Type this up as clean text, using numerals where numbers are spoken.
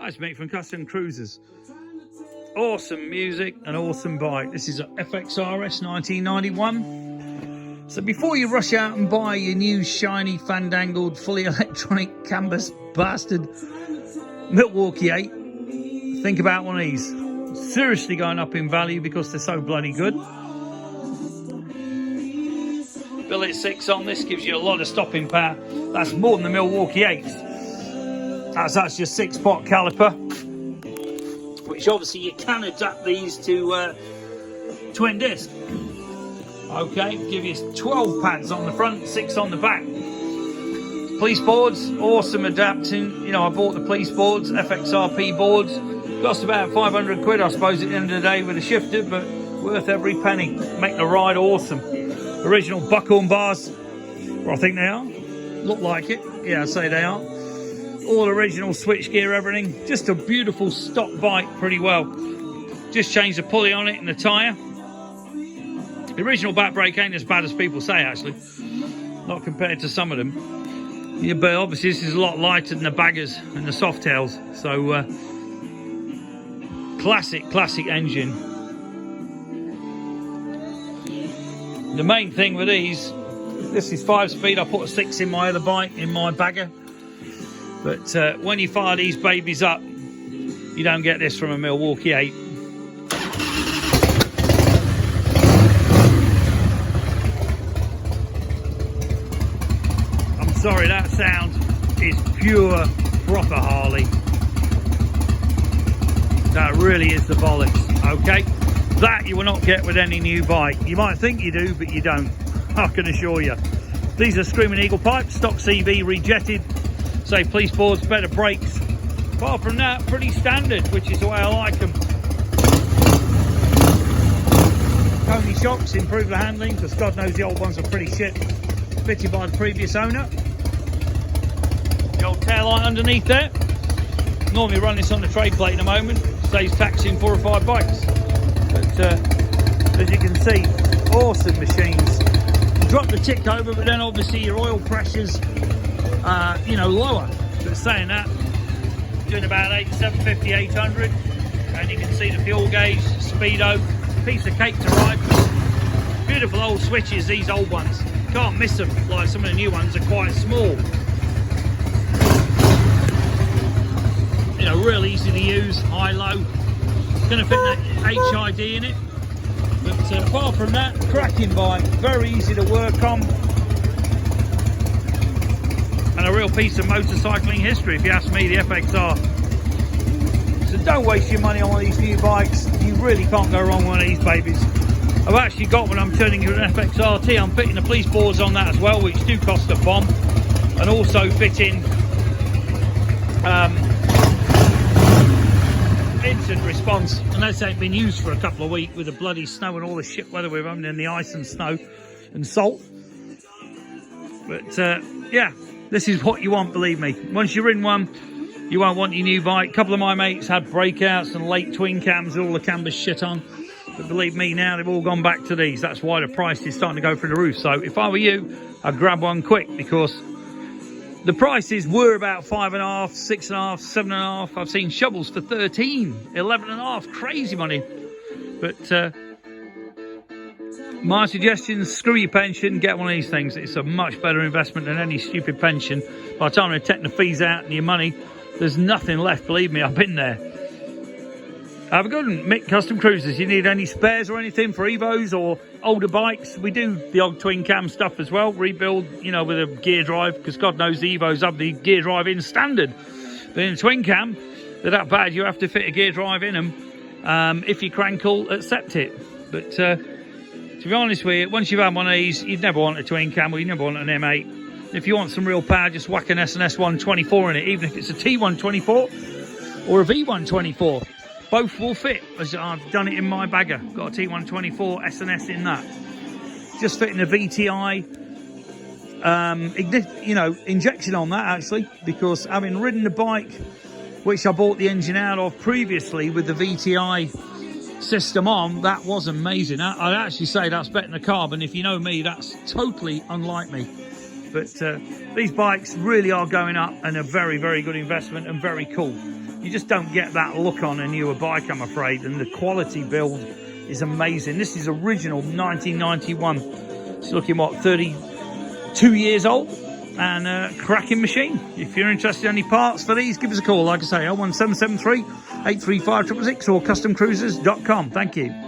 Hi, it's Mick from Custom Cruisers. Awesome music and awesome bike. This is a FXR S1991. So before you rush out and buy your new shiny, fandangled, fully electronic canvas bastard Milwaukee 8, think about one of these. Seriously going up in value because they're so bloody good. Billet 6 on this gives you a lot of stopping power. That's more than the Milwaukee 8s. That's your 6-pot caliper, which obviously you can adapt these to twin disc. Okay, give you 12 pads on the front, 6 on the back. Police boards, awesome adapting. You know, I bought the police boards, FXRP boards. Cost about 500 quid, I suppose, at the end of the day with a shifter, but worth every penny. Make the ride awesome. Original buckhorn bars, or I think they are. Look like it. Yeah, I'd say they are. All original switch gear, everything. Just a beautiful stock bike, pretty well. Just changed the pulley on it and the tyre. The original back brake ain't as bad as people say, actually. Not compared to some of them. Yeah, but obviously this is a lot lighter than the baggers and the Softails. So, classic engine. The main thing with these, this is 5-speed. I put a 6 in my other bike, in my bagger. But when you fire these babies up, you don't get this from a Milwaukee 8. I'm sorry, that sound is pure, proper Harley. That really is the bollocks, okay? That you will not get with any new bike. You might think you do, but you don't. I can assure you. These are Screaming Eagle pipes, stock CV, rejetted. Say police boards, better brakes. Apart from that, pretty standard, which is the way I like them. Tony shocks, improve the handling, because God knows the old ones are pretty shit. Fitted by the previous owner. The old tail light underneath there. Normally run this on the tray plate in a moment. Saves taxing 4 or 5 bikes. But as you can see, awesome machines. Drop the tick over, but then obviously your oil pressures, you know, lower. But saying that, doing about 750, 800, and you can see the fuel gauge, speedo, piece of cake to ride. Beautiful old switches, these old ones. Can't miss them, like some of the new ones are quite small. You know, real easy to use, high-low. Gonna fit that HID in it. But apart from that, cracking bike, very easy to work on. And a real piece of motorcycling history, if you ask me, the FXR. So don't waste your money on one of these new bikes. You really can't go wrong with one of these babies. I've actually got one I'm turning into an FXRT. I'm fitting the police boards on that as well, which do cost a bomb. And also fitting instant response. And that's ain't been used for a couple of weeks with the bloody snow and all the shit weather we're having, and the ice and snow and salt. But yeah. This is what you want, believe me. Once you're in one, you won't want your new bike. A couple of my mates had breakouts and late twin cams with all the canvas shit on. But believe me, now they've all gone back to these. That's why the price is starting to go through the roof. So if I were you, I'd grab one quick, because the prices were about 5.5, 6.5, 7.5. I've seen shovels for 13, 11.5. Crazy money. But my suggestion, screw your pension, get one of these things. It's a much better investment than any stupid pension. By the time they're taking the fees out and your money, there's nothing left, believe me, I've been there. Have a good one, Mick Custom Cruisers. You need any spares or anything for Evos or older bikes? We do the old twin cam stuff as well, rebuild, you know, with a gear drive, because God knows the Evos have the gear drive in standard. But in a twin cam, they're that bad, you have to fit a gear drive in them. If your crank will accept it. But to be honest with you, once you've had one of these, you'd never want a twin cam, or you'd never want an M8. If you want some real power, just whack an S&S 124 in it, even if it's a T124 or a V124. Both will fit, as I've done it in my bagger. Got a T124 S&S in that. Just fitting a VTI, you know, injection on that, actually, because having ridden the bike, which I bought the engine out of previously with the VTI system on, that was amazing. I'd actually say that's better than a carbon. If you know me, that's totally unlike me. But these bikes really are going up and a very, very good investment and very cool. You You just don't get that look on a newer bike, I'm afraid, and the quality build is amazing. This is original 1991. It's looking, what, 32 years old, and a cracking machine. If you're interested in any parts for these, give us a call. Like I say, 01773 835 666 or customcruisers.com. Thank you.